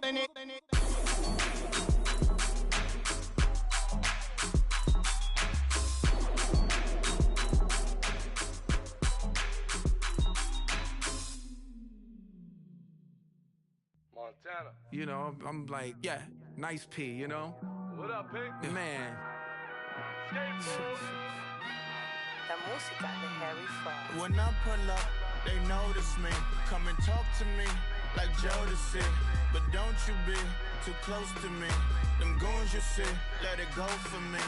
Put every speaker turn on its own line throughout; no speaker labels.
Montana.
You know, I'm like, yeah, nice P, you know?
What up, Pink?
Man.
La música de Harry Fraud.
When I pull up, they notice me. Come and talk to me like Jodeci. But don't you be too close to me. Them goons you see, let it go for me.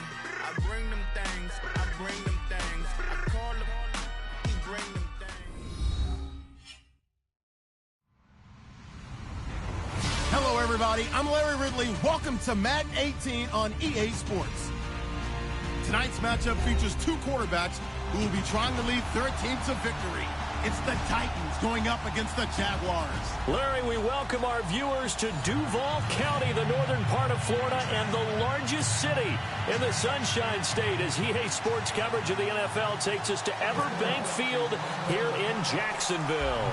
I bring them things, I bring them things. I call them, he bring them things.
Hello, everybody. I'm Larry Ridley. Welcome to Madden 18 on EA Sports. Tonight's matchup features two quarterbacks who will be trying to lead their team to victory. It's the Titans going up against the Jaguars.
Larry, we welcome our viewers to Duval County, the northern part of Florida, and the largest city in the Sunshine State, as EA Sports coverage of the NFL takes us to Everbank Field here in Jacksonville.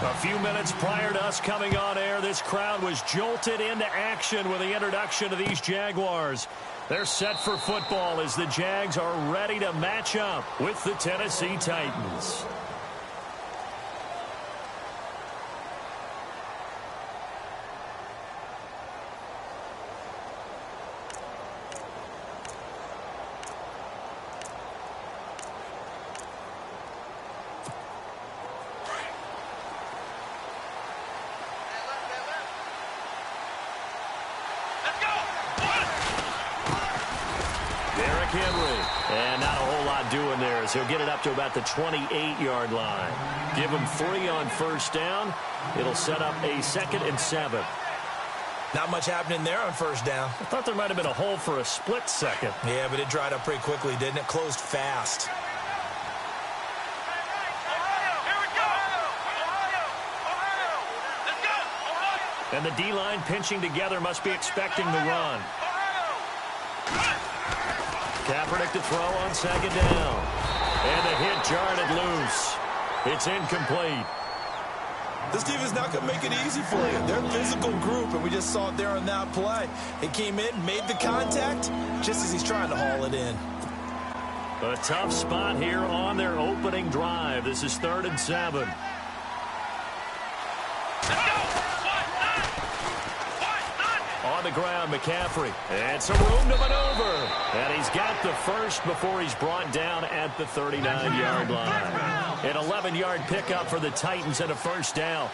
A few minutes prior to us coming on air, this crowd was jolted into action with the introduction of these Jaguars. They're set for football as the Jags are ready to match up with the Tennessee Titans. And not a whole lot doing there as he'll get it up to about the 28-yard line. Give him 3 on first down. It'll set up a 2nd and 7.
Not much happening there on first down.
I thought there might have been a hole for a split second.
Yeah, but it dried up pretty quickly, didn't it? Closed fast.
And the D-line pinching together must be expecting the run. Kaepernick to throw on 2nd down. And the hit jarred it loose. It's incomplete.
This team is not going to make it easy for you. They're a physical group, and we just saw it there on that play. He came in, made the contact, just as he's trying to haul it in.
A tough spot here on their opening drive. This is 3rd and 7. On the ground, McCaffrey. And some room to maneuver. And he's got the first before he's brought down at the 39-yard line. An 11-yard pickup for the Titans and a first down.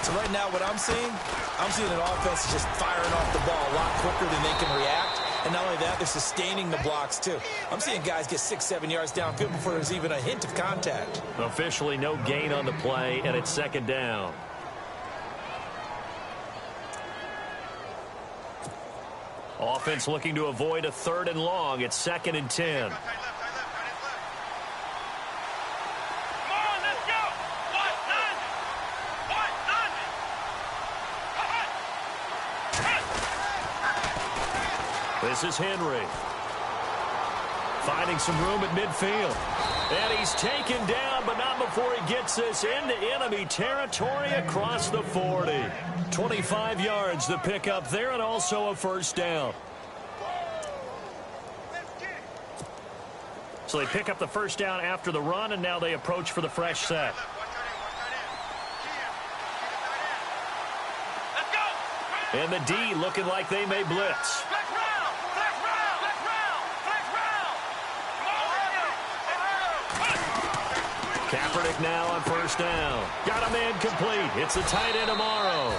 So right now what I'm seeing an offense just firing off the ball a lot quicker than they can react. And not only that, they're sustaining the blocks, too. I'm seeing guys get 6-7 yards downfield before there's even a hint of contact.
Officially no gain on the play, and it's 2nd down. Offense looking to avoid a 3rd and long. It's 2nd and 10. This is Henry. Finding some room at midfield. And he's taken down, but not before he gets this into enemy territory across the 40. 25 yards to pick up there, and also a first down. So they pick up the first down after the run, and now they approach for the fresh set. And the D looking like they may blitz. Kaepernick now on first down. Got a man complete. It's the tight end Amaro.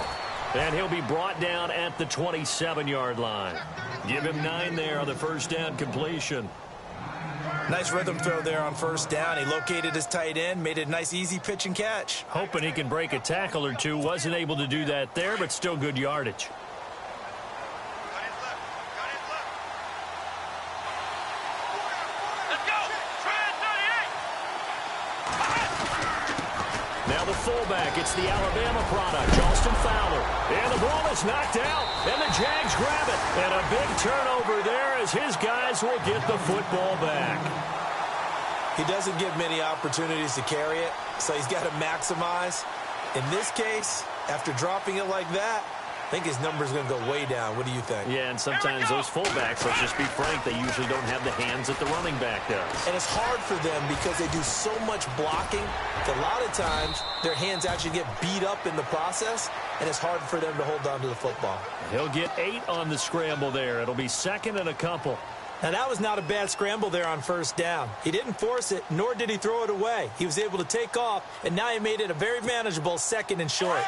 And he'll be brought down at the 27-yard line. Give him 9 there on the first down completion.
Nice rhythm throw there on first down. He located his tight end, made it a nice easy pitch and catch.
Hoping he can break a tackle or two. Wasn't able to do that there, but still good yardage. Now the fullback, it's the Alabama product, Charleston Fowler. And the ball is knocked out, and the Jags grab it. And a big turnover there as his guys will get the football back.
He doesn't get many opportunities to carry it, so he's got to maximize. In this case, After dropping it like that, I think his number's going to go way down. What do you think?
Yeah, and sometimes those fullbacks, let's just be frank, they usually don't have the hands that the running back does.
And it's hard for them because they do so much blocking that a lot of times their hands actually get beat up in the process, and it's hard for them to hold on to the football.
He'll get 8 on the scramble there. It'll be second and a couple.
Now, that was not a bad scramble there on first down. He didn't force it, nor did he throw it away. He was able to take off, and now he made it a very manageable second and short.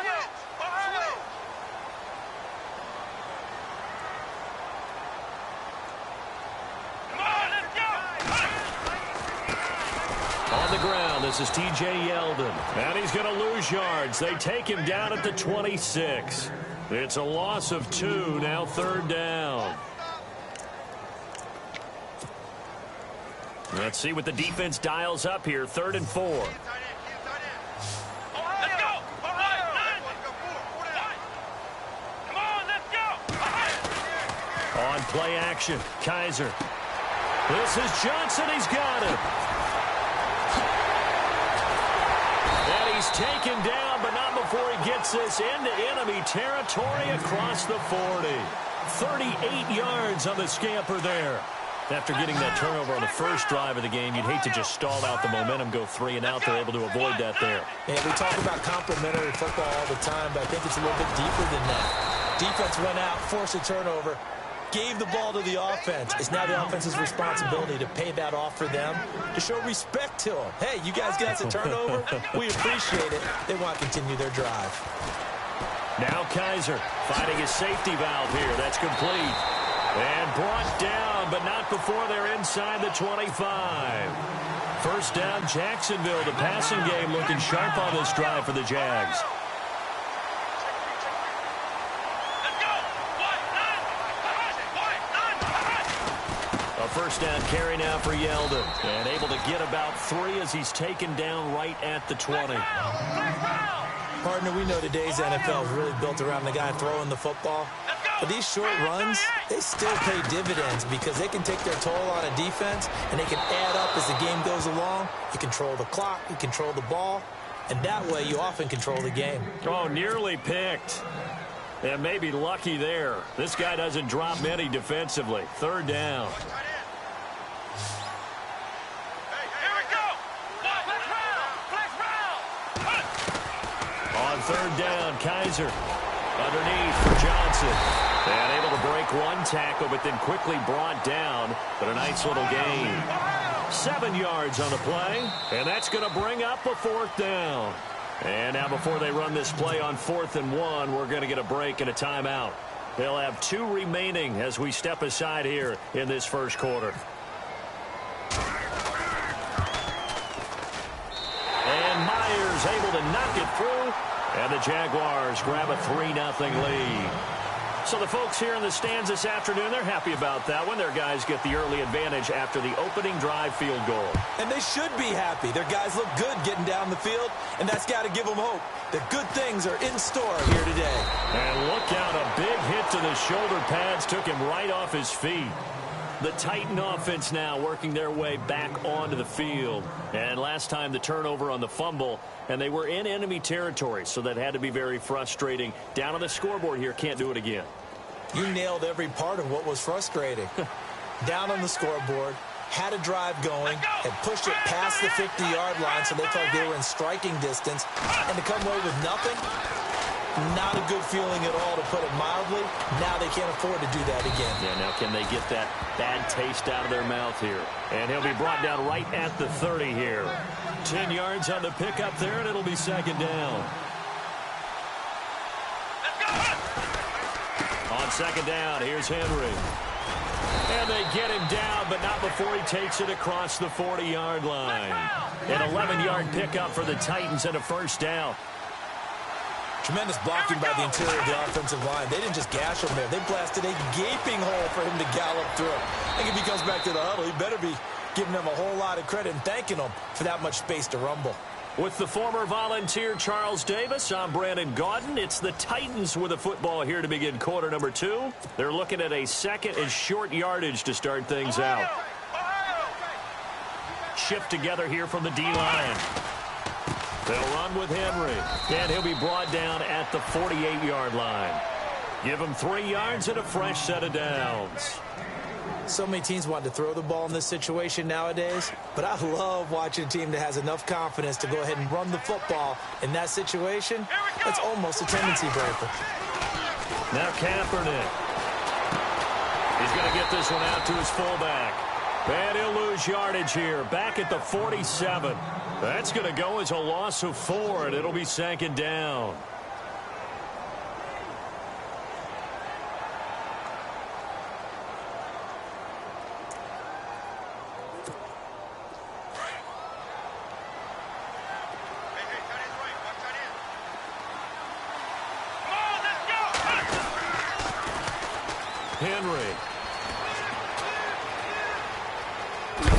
On the ground, this is T.J. Yeldon. And he's going to lose yards. They take him down at the 26. It's a loss of 2, now third down. Let's see what the defense dials up here, 3rd and 4. On play action, Kaiser. This is Johnson, he's got it. And he's taken down, but not before he gets this into enemy territory across the 40. 38 yards on the scamper there. After getting that turnover on the first drive of the game, you'd hate to just stall out the momentum, go 3 and out. They're able to avoid that there.
And we talk about complementary football all the time, but I think it's a little bit deeper than that. Defense went out, forced a turnover, gave the ball to the offense. It's now the offense's responsibility to pay that off for them, to show respect to them. Hey, you guys got the turnover? We appreciate it. They want to continue their drive.
Now Kaiser finding his safety valve here. That's complete. And brought down, but not before they're inside the 25. First down, Jacksonville. The passing game looking sharp on this drive for the Jags. A first down carry now for Yeldon. And able to get about 3 as he's taken down right at the 20.
Partner, we know today's NFL is really built around the guy throwing the football. But these short runs, they still pay dividends because they can take their toll on a defense and they can add up as the game goes along. You control the clock, you control the ball, and that way you often control the game.
Oh, nearly picked. And maybe lucky there. This guy doesn't drop many defensively. Third down. On third down, Kaiser underneath for Johnson. And able to break one tackle, but then quickly brought down. But a nice little gain. 7 yards on the play. And that's going to bring up a 4th down. And now before they run this play on 4th and 1, we're going to get a break and a timeout. They'll have 2 remaining as we step aside here in this first quarter. And Myers able to knock it through. And the Jaguars grab a 3-0 lead. So the folks here in the stands this afternoon, they're happy about that one. Their guys get the early advantage after the opening drive field goal.
And they should be happy. Their guys look good getting down the field, and that's got to give them hope that good things are in store here today.
And look out, a big hit to the shoulder pads took him right off his feet. The Titan offense now working their way back onto the field. And last time the turnover on the fumble, and they were in enemy territory, so that had to be very frustrating. Down on the scoreboard here, can't do it again.
You nailed every part of what was frustrating. Down on the scoreboard, had a drive going, and pushed it past the 50-yard line so they felt they were in striking distance, and to come away with nothing, not a good feeling at all, to put it mildly. Now they can't afford to do that again.
Yeah, now can they get that bad taste out of their mouth here? And he'll be brought down right at the 30 here. 10 yards on the pickup there, and it'll be second down. On second down, here's Henry. And they get him down, but not before he takes it across the 40-yard line. An 11-yard pickup for the Titans and a first down.
Tremendous blocking by the interior of the offensive line. They didn't just gash him there. They blasted a gaping hole for him to gallop through. I think if he comes back to the huddle, he better be giving them a whole lot of credit and thanking them for that much space to rumble.
With the former Volunteer Charles Davis, I'm Brandon Gaudin. It's the Titans with a football here to begin quarter number 2. They're looking at a second and short yardage to start things out. Shift together here from the D-line. They'll run with Henry, and he'll be brought down at the 48-yard line. Give him 3 yards and a fresh set of downs.
So many teams want to throw the ball in this situation nowadays, but I love watching a team that has enough confidence to go ahead and run the football in that situation. That's almost a tendency breaker.
Now Kaepernick. He's going to get this one out to his fullback. And he'll lose yardage here, back at the 47. That's going to go as a loss of 4, and it'll be 2nd down. Henry.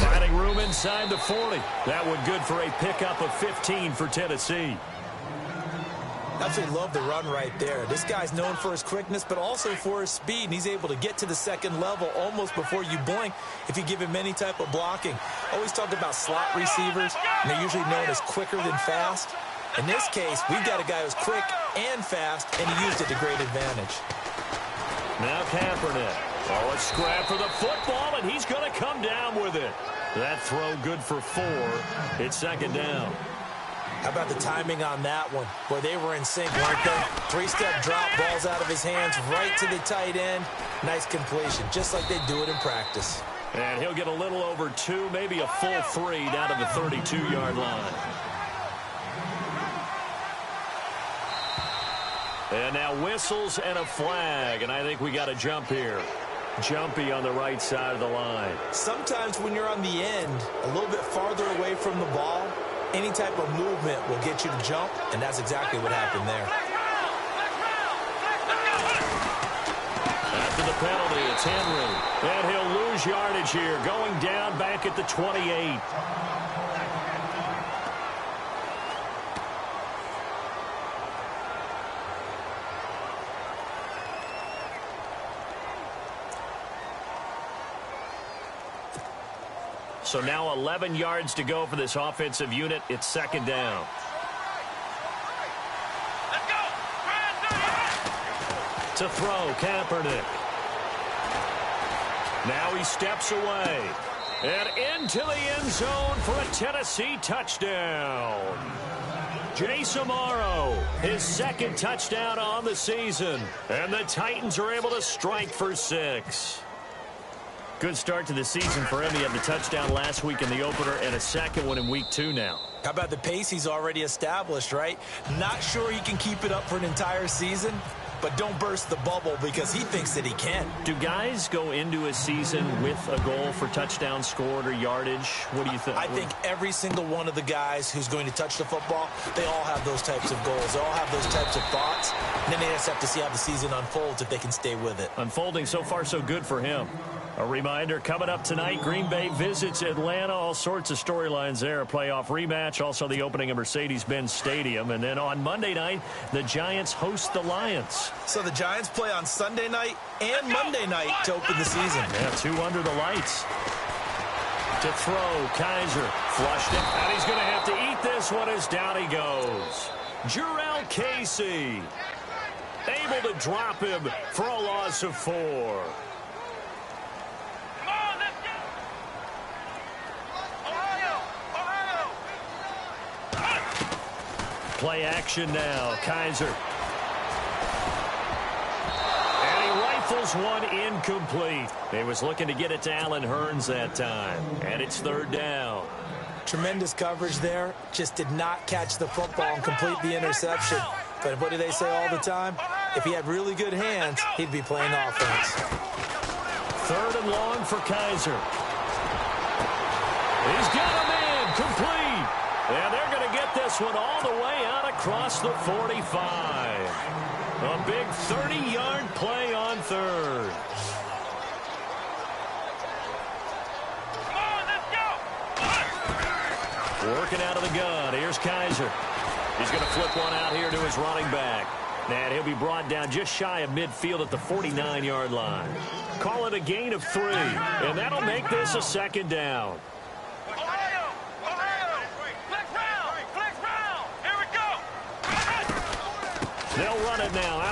Finding room inside the 40. That one good for a pickup of 15 for Tennessee.
Absolutely love the run right there. This guy's known for his quickness, but also for his speed, and he's able to get to the 2nd level almost before you blink if you give him any type of blocking. Always talk about slot receivers, and they're usually known as quicker than fast. In this case, we've got a guy who's quick and fast, and he used it to great advantage.
Now Kaepernick. Oh, a scrap for the football, and he's going to come down with it. That throw good for 4. It's 2nd down.
How about the timing on that one, where they were in sync, weren't they? 3-step drop, balls out of his hands, right to the tight end. Nice completion, just like they do it in practice.
And he'll get a little over 2, maybe a full 3 down to the 32-yard line. And now whistles and a flag, and I think we got a jump here. Jumpy on the right side of the line.
Sometimes when you're on the end, a little bit farther away from the ball, any type of movement will get you to jump, and that's exactly what happened there.
After the penalty, it's Henry. And he'll lose yardage here, going down back at the 28. So now 11 yards to go for this offensive unit. It's 2nd down. To throw, Kaepernick. Now he steps away. And into the end zone for a Tennessee touchdown. Jay Samaro, his 2nd touchdown on the season. And the Titans are able to strike for 6. Good start to the season for him. He had the touchdown last week in the opener and a 2nd one in week 2 now.
How about the pace he's already established, right? Not sure he can keep it up for an entire season, but don't burst the bubble because he thinks that he can.
Do guys go into a season with a goal for touchdown scored or yardage? What do you think?
I think every single one of the guys who's going to touch the football, they all have those types of goals. They all have those types of thoughts. And then they just have to see how the season unfolds if they can stay with it.
Unfolding so far so good for him. A reminder, coming up tonight, Green Bay visits Atlanta. All sorts of storylines there. A playoff rematch, also the opening of Mercedes-Benz Stadium. And then on Monday night, the Giants host the Lions.
So the Giants play on Sunday night and Monday night to open the season.
Yeah, 2 under the lights. To throw, Kaiser flushed it. And he's going to have to eat this one as down he goes. Jarrell Casey able to drop him for a loss of 4. Play action now. Kaiser. And he rifles one incomplete. He was looking to get it to Allen Hurns that time. And it's 3rd down.
Tremendous coverage there. Just did not catch the football and complete the interception. But what do they say all the time? If he had really good hands, he'd be playing offense.
3rd and long for Kaiser. He's got a man complete. And they're going to get this one all the way out across the 45. A big 30-yard play on 3rd. Working out of the gun. Here's Kaiser. He's going to flip one out here to his running back. And he'll be brought down just shy of midfield at the 49-yard line. Call it a gain of 3. And that'll make this a 2nd down.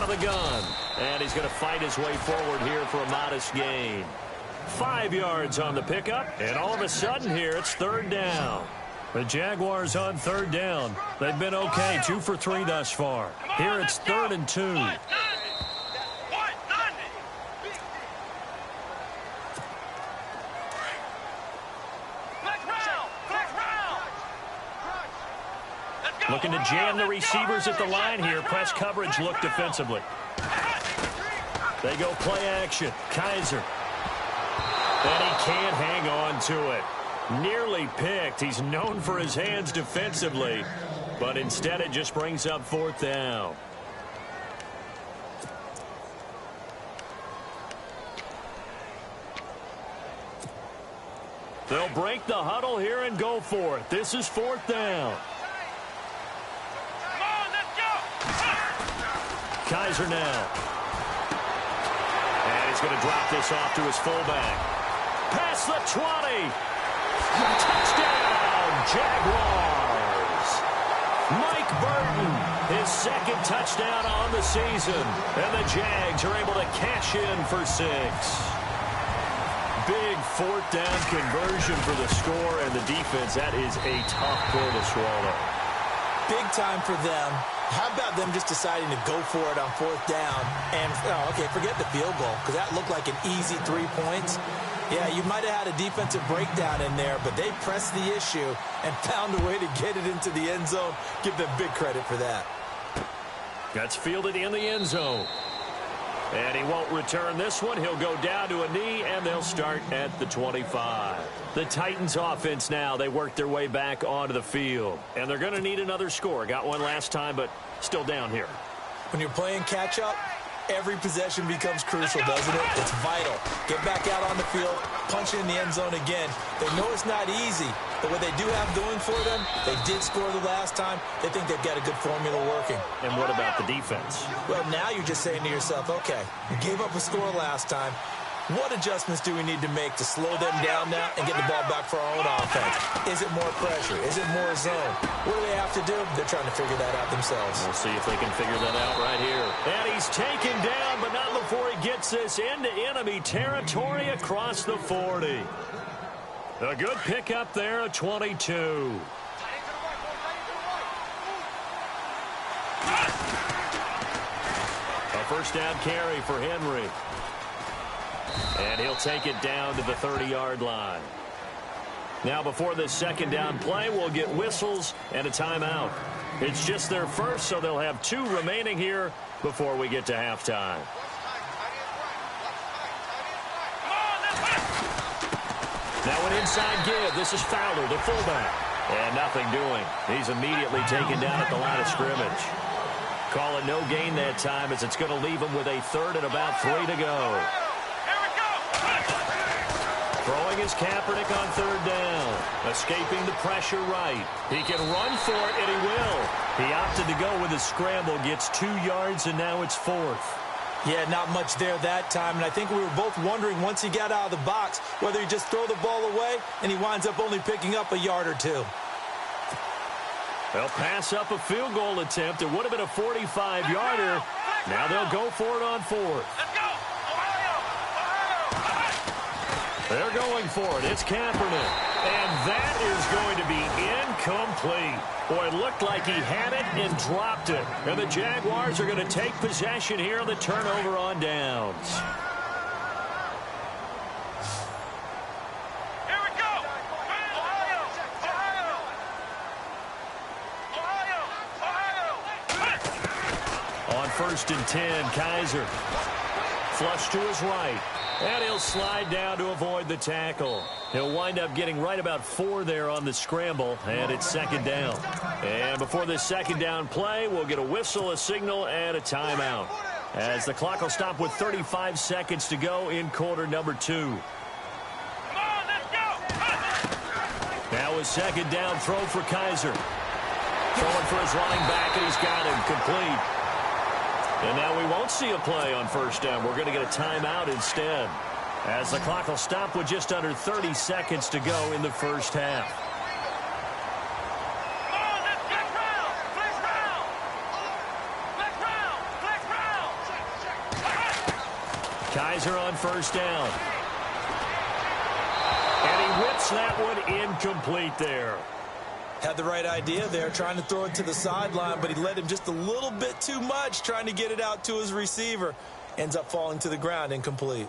of the gun. And he's going to fight his way forward here for a modest gain. 5 yards on the pickup, and all of a sudden here it's third down. The Jaguars on third down. They've been okay, 2 for 3 thus far. Here it's 3rd and 2. Looking to jam the receivers at the line here. Press coverage look defensively. They go play action. Kaiser. And he can't hang on to it. Nearly picked. He's known for his hands defensively, but instead it just brings up 4th down. They'll break the huddle here and go for it. This is 4th down.
Come on, let's go!
Kaiser now. And he's going to drop this off to his fullback. Past the 20. Touchdown, Jaguars. Mike Burton, his 2nd touchdown on the season. And the Jags are able to cash in for 6. Big 4th down conversion for the score and the defense. That is a tough pill to swallow.
Big time for them. How about them just deciding to go for it on 4th down? And, okay, forget the field goal, because that looked like an easy 3 points. Yeah, you might have had a defensive breakdown in there, but they pressed the issue and found a way to get it into the end zone. Give them big credit for that.
That's fielded in the end zone. And he won't return this one. He'll go down to a knee, and they'll start at the 25. The Titans offense now, they work their way back onto the field. And they're going to need another score. Got one last time, but still down here.
When you're playing catch-up, every possession becomes crucial, doesn't it? It's vital. Get back out on the field, punch it in the end zone again. They know it's not easy, but what they do have going for them, they did score the last time. They think they've got a good formula working.
And what about the defense?
Well, now you're just saying to yourself, okay, we gave up a score last time. What adjustments do we need to make to slow them down now and get the ball back for our own offense? Is it more pressure? Is it more zone? What do they have to do? They're trying to figure that out themselves.
We'll see if they can figure that out right here. And he's taken down, but not before he gets this into enemy territory across the 40. A good pickup there at 22. A first down carry for Henry. And he'll take it down to the 30-yard line. Now, before this 2nd down play, we'll get whistles and a timeout. It's just their first, so they'll have 2 remaining here before we get to halftime. Now an inside give. This is Fowler, the fullback. And nothing doing. He's immediately taken down at the line of scrimmage. Call it no gain that time, as it's going to leave him with a 3rd and about 3 to go. Throwing his Kaepernick on 3rd down. Escaping the pressure right. He can run for it, and he will. He opted to go with a scramble, gets 2 yards, and now it's 4th.
Yeah, not much there that time, and I think we were both wondering once he got out of the box whether he'd just throw the ball away, and he winds up only picking up a yard or 2.
They'll pass up a field goal attempt. It would have been a 45-yarder. Now they'll go for it on 4th. They're going for it. It's Kaepernick. And that is going to be incomplete. Boy, it looked like he had it and dropped it. And the Jaguars are going to take possession here on the turnover on downs.
Here we go! Ohio!
On 1st and 10, Kaiser. Flush to his right. And he'll slide down to avoid the tackle. He'll wind up getting right about 4 there on the scramble, and it's 2nd down. And before this 2nd down play, we'll get a whistle, a signal, and a timeout, as the clock will stop with 35 seconds to go in quarter number 2.
Come on, let's go!
Now a 2nd down throw for Kaiser. Throwing for his running back, and he's got him complete. And now we won't see a play on 1st down. We're going to get a timeout instead, as the clock will stop with just under 30 seconds to go in the 1st half. Kaiser on first down. And he whips that one incomplete there.
Had the right idea there, trying to throw it to the sideline, but he led him just a little bit too much, trying to get it out to his receiver. Ends up falling to the ground, incomplete.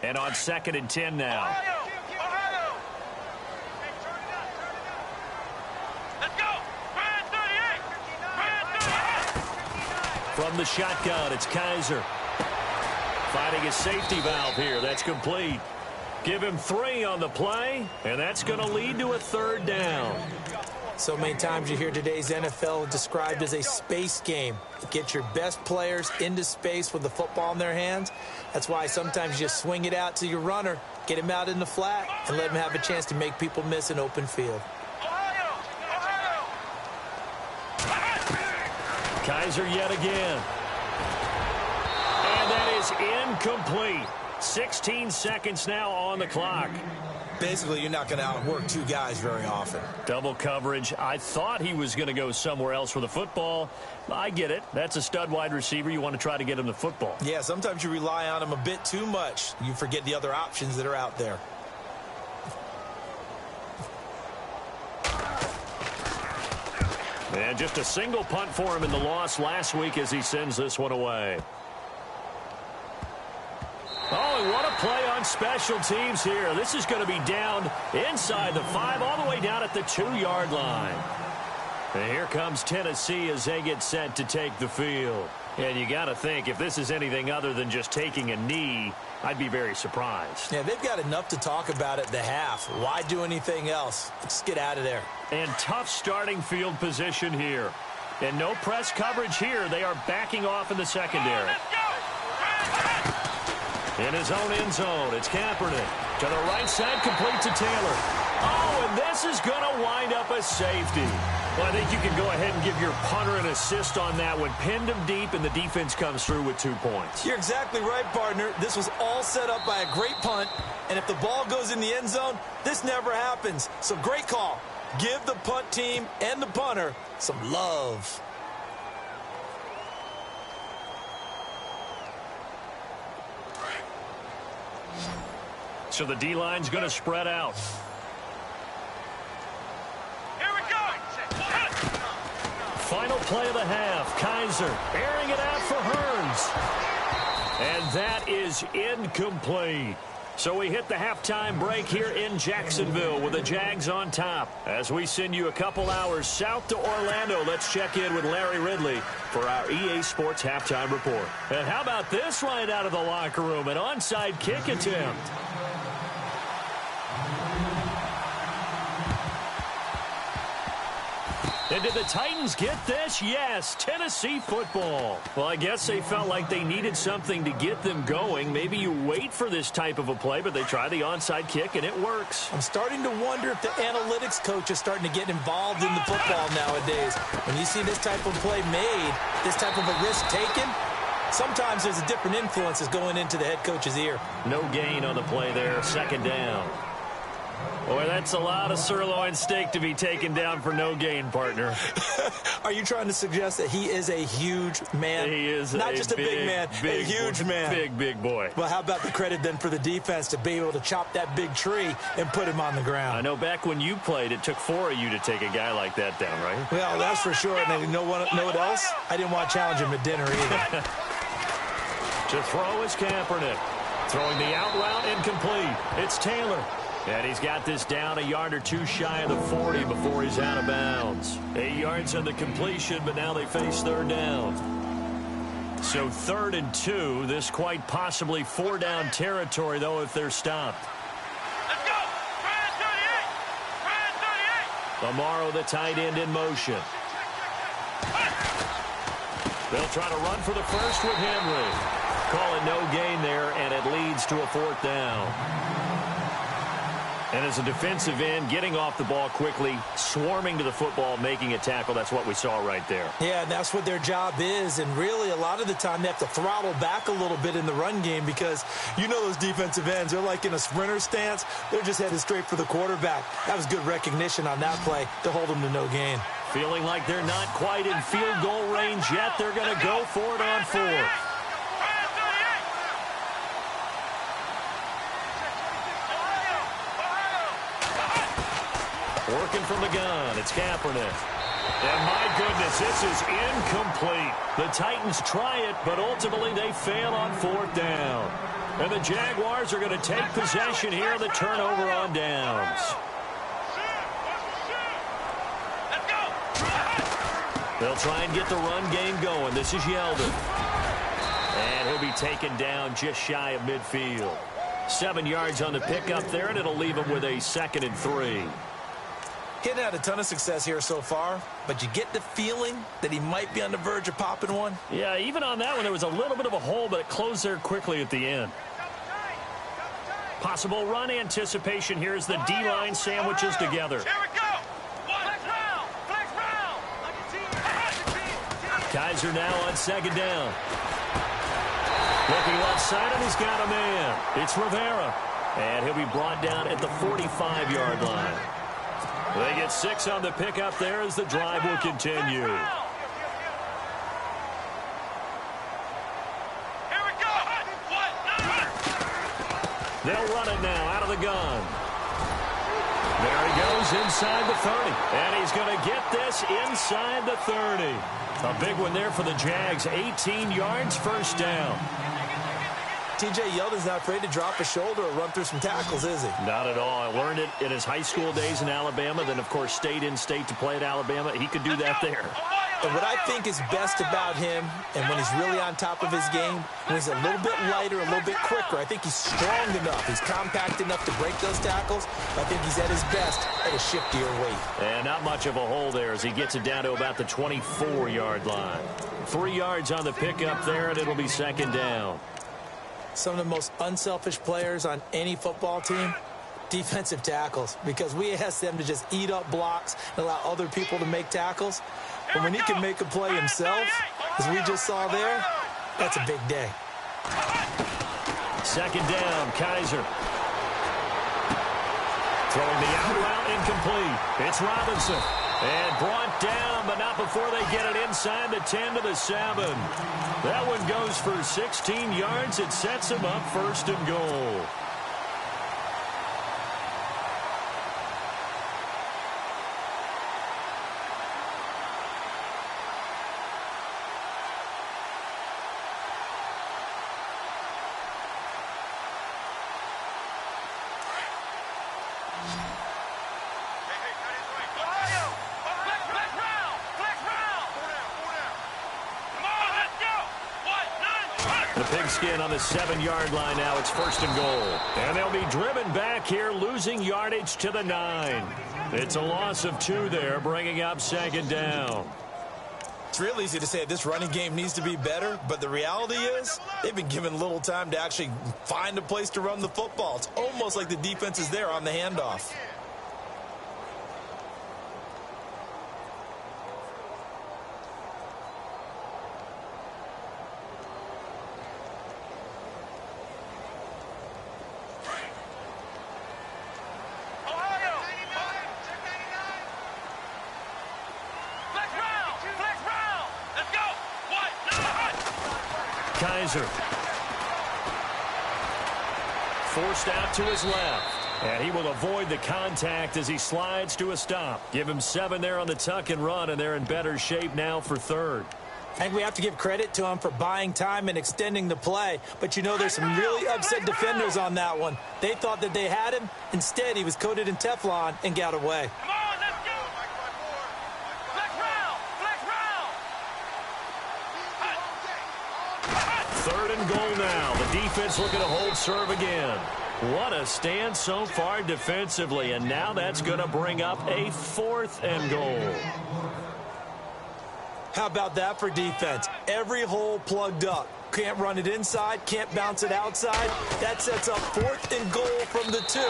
And on 2nd and 10 now.
Ohio! Let's go! Brand 38! Brand 38!
From the shotgun, it's Kaiser. Finding a safety valve here. That's complete. Give him 3 on the play, and that's going to lead to a 3rd down.
So many times you hear today's NFL described as a space game. Get your best players into space with the football in their hands. That's why sometimes you just swing it out to your runner, get him out in the flat, and let him have a chance to make people miss an open field.
Ohio!
Kaiser yet again. And that is incomplete. 16 seconds now on the clock.
Basically, you're not going to outwork 2 guys very often.
Double coverage. I thought he was going to go somewhere else with the football. I get it. That's a stud wide receiver. You want to try to get him the football.
Yeah, sometimes you rely on him a bit too much. You forget the other options that are out there.
And just a single punt for him in the loss last week as he sends this one away. Oh, and what a play on special teams here. This is going to be down inside the 5, all the way down at the 2-yard line. And here comes Tennessee as they get set to take the field. And you got to think, if this is anything other than just taking a knee, I'd be very surprised.
Yeah, they've got enough to talk about at the half. Why do anything else? Let's get out of there.
And tough starting field position here. And no press coverage here. They are backing off in the secondary.
Let's go!
In his own end zone, it's Kaepernick. To the right side, complete to Taylor. Oh, and this is going to wind up a safety. Well, I think you can go ahead and give your punter an assist on that one. Pinned him deep, and the defense comes through with 2 points.
You're exactly right, partner. This was all set up by a great punt, and if the ball goes in the end zone, this never happens. So great call. Give the punt team and the punter some love.
So the D-line's going to spread out.
Here we go!
Final play of the half. Kaiser airing it out for Hearns. And that is incomplete. So we hit the halftime break here in Jacksonville with the Jags on top. As we send you a couple hours south to Orlando, let's check in with Larry Ridley for our EA Sports Halftime Report. And how about this right out of the locker room? An onside kick attempt. And did the Titans get this? Yes, Tennessee football. Well, I guess they felt like they needed something to get them going. Maybe you wait for this type of a play, but they try the onside kick, and it works.
I'm starting to wonder if the analytics coach is starting to get involved in the football nowadays. When you see this type of play made, this type of a risk taken, sometimes there's a different influence that's going into the head coach's ear.
No gain on the play there, 2nd down. Boy, that's a lot of sirloin steak to be taken down for no gain, partner.
Are you trying to suggest that he is a huge man?
He is
not just a big man, a huge man.
Big boy.
Well, how about the credit then for the defense to be able to chop that big tree and put him on the ground?
I know back when you played, it took 4 of you to take a guy like that down, right?
Well, that's for sure. And you know what else? I didn't want to challenge him at dinner either.
To throw is Kaepernick. Throwing the out route incomplete. It's Taylor. And he's got this down a yard or 2 shy of the 40 before he's out of bounds. 8 yards on the completion, but now they face 3rd down. So 3rd and 2. This quite possibly 4-down territory, though, if they're stopped.
Let's go! Brand 38! Brand 38!
Amaro, the tight end, in motion. They'll try to run for the first with Henry. Call it no gain there, and it leads to a 4th down. And as a defensive end, getting off the ball quickly, swarming to the football, making a tackle, that's what we saw right there.
Yeah, and that's what their job is. And really, a lot of the time, they have to throttle back a little bit in the run game because you know those defensive ends, they're like in a sprinter stance. They're just headed straight for the quarterback. That was good recognition on that play to hold them to no gain.
Feeling like they're not quite in field goal range yet. They're going to go for it on fourth. Working from the gun, it's Kaepernick. And my goodness, this is incomplete. The Titans try it, but ultimately they fail on fourth down. And the Jaguars are going to take possession here, the turnover on downs. They'll try and get the run game going. This is Yeldon. And he'll be taken down just shy of midfield. 7 yards on the pickup there, and it'll leave him with a 2nd and 3.
He hadn't had a ton of success here so far, but you get the feeling that he might be on the verge of popping one.
Yeah, even on that one, there was a little bit of a hole, but it closed there quickly at the end. Possible run anticipation here as the D-line sandwiches together.
Here we go. Flex round. Flex round.
Kaiser now on 2nd down. Looking left side, and he's got a man. It's Rivera. And he'll be brought down at the 45-yard line. They get 6 on the pickup there as the drive will continue.
Here we go.
They'll run it now out of the gun. There he goes inside the 30. And he's going to get this inside the 30. A big one there for the Jags. 18 yards, first down.
T.J. Yeldon's not afraid to drop a shoulder or run through some tackles, is he?
Not at all. I learned it in his high school days in Alabama. Then, of course, stayed in state to play at Alabama. He could do that there.
And what I think is best about him, and when he's really on top of his game, when he's a little bit lighter, a little bit quicker, I think he's strong enough. He's compact enough to break those tackles. I think he's at his best at a shiftier weight.
And not much of a hole there as he gets it down to about the 24-yard line. 3 yards on the pickup there, and it'll be 2nd down.
Some of the most unselfish players on any football team, defensive tackles, because we ask them to just eat up blocks and allow other people to make tackles. But when he can make a play himself, as we just saw there, that's a big day.
2nd down, Kaiser. Throwing the out route incomplete. It's Robinson. And brought down, but not before they get it inside the 10 to the 7. That one goes for 16 yards. It sets him up 1st and goal. The pigskin on the 7-yard line now. It's 1st and goal. And they'll be driven back here, losing yardage to the 9. It's a loss of 2 there, bringing up 2nd down.
It's real easy to say this running game needs to be better, but the reality is they've been given little time to actually find a place to run the football. It's almost like the defense is there on the handoff.
Kaiser. Forced out to his left. And he will avoid the contact as he slides to a stop. Give him 7 there on the tuck and run, and they're in better shape now for 3rd.
I think we have to give credit to him for buying time and extending the play. But, you know, there's some really upset defenders on that one. They thought that they had him. Instead, he was coated in Teflon and got away.
Come on, let's go. Flex round. Flex round.
3rd and goal now. The defense looking to hold serve again. What a stand so far defensively. And now that's going to bring up a 4th and goal.
How about that for defense? Every hole plugged up. Can't run it inside, can't bounce it outside. That sets up 4th and goal from the 2.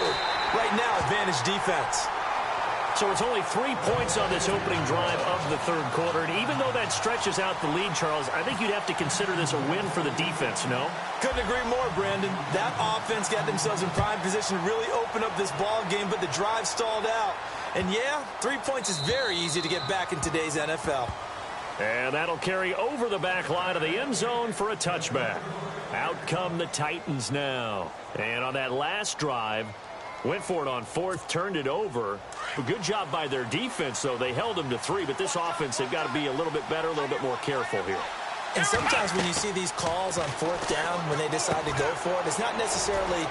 Right now, advantage defense.
So it's only 3 points on this opening drive of the 3rd quarter. And even though that stretches out the lead, Charles, I think you'd have to consider this a win for the defense, no?
Couldn't agree more, Brandon. That offense got themselves in prime position to really open up this ball game, but the drive stalled out. And yeah, 3 points is very easy to get back in today's NFL.
And that'll carry over the back line of the end zone for a touchback. Out come the Titans now. And on that last drive, went for it on fourth, turned it over. A good job by their defense, though. They held them to 3, but this offense, they've got to be a little bit better, a little bit more careful here.
And sometimes when you see these calls on fourth down, when they decide to go for it, it's not necessarily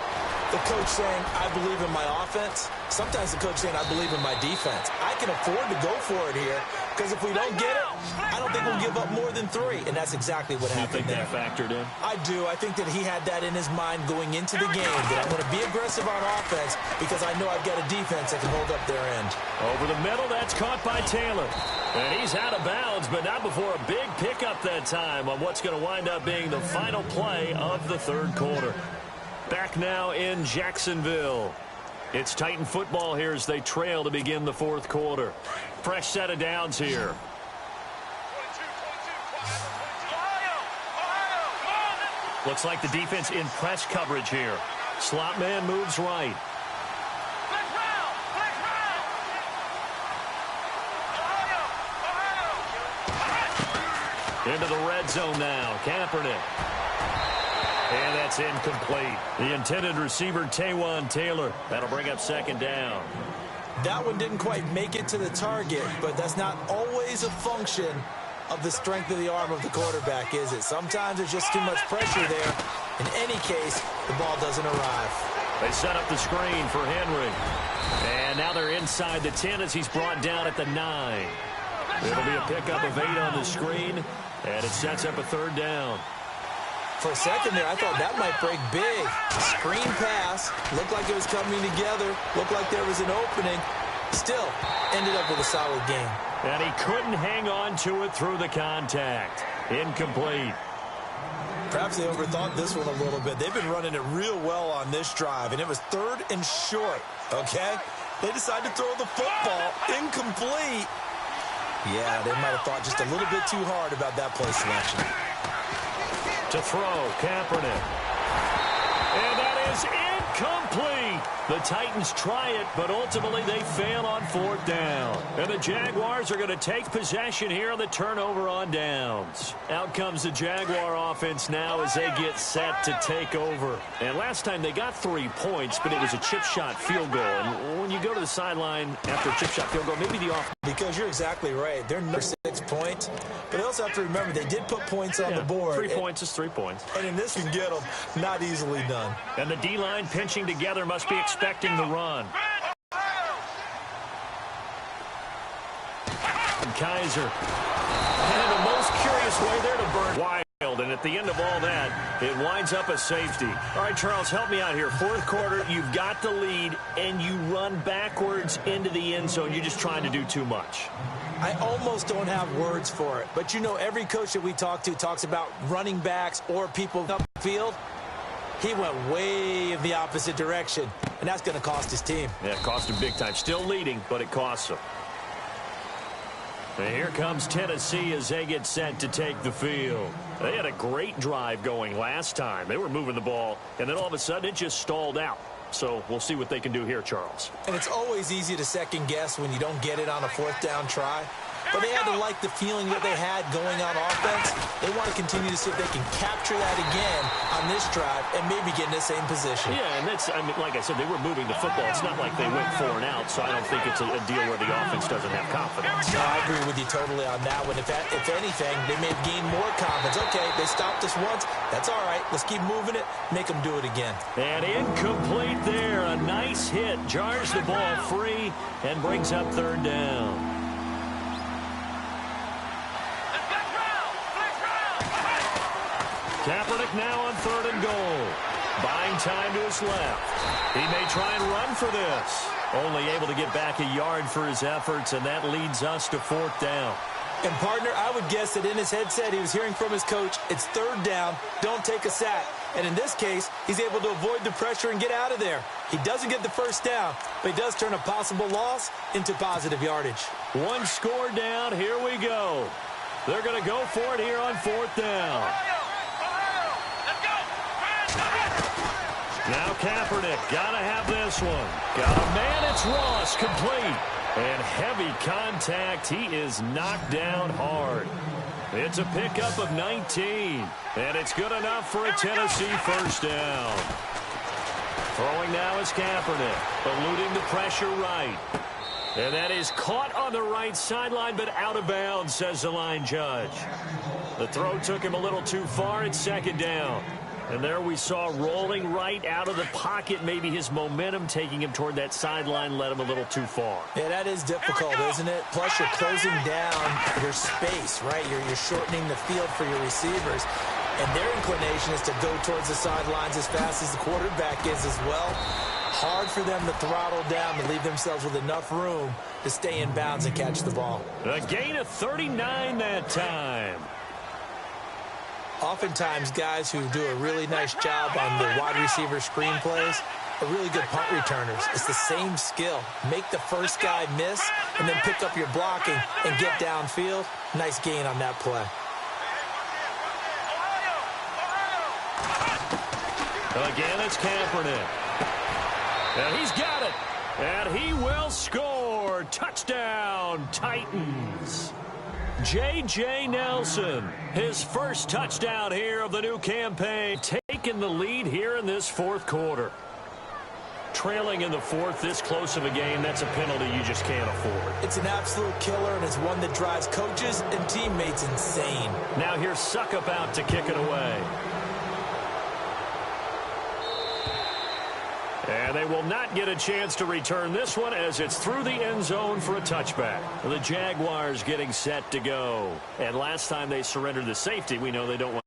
the coach saying, I believe in my offense. Sometimes the coach saying, I believe in my defense. I can afford to go for it here because if we don't get it, I don't think we'll give up more than 3. And that's exactly what happened there.
You think that factored in?
I do. I think that he had that in his mind going into the game, that I'm going to be aggressive on offense because I know I've got a defense that can hold up their end.
Over the middle, that's caught by Taylor. And he's out of bounds, but not before a big pickup that time on what's going to wind up being the final play of the third quarter. Back now in Jacksonville. It's Titan football here as they trail to begin the fourth quarter. Fresh set of downs here. Looks like the defense in press coverage here. Slot man moves right. Into the red zone now. Kaepernick. And that's incomplete. The intended receiver, Taywan Taylor. That'll bring up second down.
That one didn't quite make it to the target, but that's not always a function of the strength of the arm of the quarterback, is it? Sometimes there's just too much pressure there. In any case, the ball doesn't arrive.
They set up the screen for Henry. And now they're inside the 10 as he's brought down at the 9. It'll be a pickup of 8 on the screen, and it sets up a third down.
For a second there, I thought that might break big. Screen pass. Looked like it was coming together. Looked like there was an opening. Still, ended up with a solid game.
And he couldn't hang on to it through the contact. Incomplete.
Perhaps they overthought this one a little bit. They've been running it real well on this drive, and it was 3rd and short, okay? They decided to throw the football. Incomplete. Yeah, they might have thought just a little bit too hard about that play selection.
To throw, Kaepernick. And that is incomplete. The Titans try it, but ultimately they fail on 4th down. And the Jaguars are going to take possession here on the turnover on downs. Out comes the Jaguar offense now as they get set to take over. And last time they got 3 points, but it was a chip shot field goal. And when you go to the sideline after a chip shot field goal, maybe the offense.
Because you're exactly right. They're number 6 points. But they also have to remember they did put points on the board.
3 points is 3 points.
And in this, you can get them. Not easily done.
And the D-line pinching together must be expecting the run. And Kaiser. And the most curious way there to burn Wild. And at the end of all that, it winds up a safety. All right, Charles, help me out here. Fourth quarter, you've got the lead, and you run backwards into the end zone. You're just trying to do too much.
I almost don't have words for it. But, you know, every coach that we talk to talks about running backs or people up the field. He went way in the opposite direction, and that's going to cost his team.
Yeah, it cost him big time. Still leading, but it costs him. And here comes Tennessee as they get set to take the field. They had a great drive going last time. They were moving the ball, and then all of a sudden it just stalled out. So we'll see what they can do here, Charles.
And it's always easy to second guess when you don't get it on a 4th down try. But they had to like the feeling that they had going on offense. They want to continue to see if they can capture that again on this drive and maybe get in the same position.
Yeah, and that's, I mean, like I said, they were moving the football. It's not like they went 4 and out, so I don't think it's a deal where the offense doesn't have confidence.
No, I agree with you totally on that one. If anything, they may have gained more confidence. Okay, they stopped us once. That's all right. Let's keep moving it. Make them do it again.
And incomplete there. A nice hit. Jars the ball free and brings up 3rd down. Kaepernick now on 3rd and goal. Buying time to his left. He may try and run for this. Only able to get back a yard for his efforts, and that leads us to 4th down.
And, partner, I would guess that in his headset he was hearing from his coach, it's 3rd down, don't take a sack. And in this case, he's able to avoid the pressure and get out of there. He doesn't get the 1st down, but he does turn a possible loss into positive yardage.
1 score down. Here we go. They're going to go for it here on 4th down. Now Kaepernick, gotta have this one. Got a man, it's Ross, complete. And heavy contact. He is knocked down hard. It's a pickup of 19. And it's good enough for a Tennessee first down. Throwing now is Kaepernick, eluding the pressure right. And that is caught on the right sideline, but out of bounds, says the line judge. The throw took him a little too far. It's second down. And there we saw rolling right out of the pocket. Maybe his momentum taking him toward that sideline led him a little too far.
Yeah, that is difficult, isn't it? Plus, you're closing down your space, right? You're shortening the field for your receivers. And their inclination is to go towards the sidelines as fast as the quarterback is as well. Hard for them to throttle down to leave themselves with enough room to stay in bounds and catch the ball.
A gain of 39 that time.
Oftentimes, guys who do a really nice job on the wide receiver screen plays are really good punt returners. It's the same skill. Make the first guy miss and then pick up your blocking and get downfield. Nice gain on that play.
Again, it's Kaepernick. And he's got it. And he will score. Touchdown, Titans. J.J. Nelson, his first touchdown here of the new campaign, taking the lead here in this fourth quarter. Trailing in the fourth, this close of a game, that's a penalty you just can't afford.
It's an absolute killer, and it's one that drives coaches and teammates insane.
Now here's Suckup out to kick it away. And they will not get a chance to return this one as it's through the end zone for a touchback. The Jaguars getting set to go. And last time they surrendered the safety, we know they don't want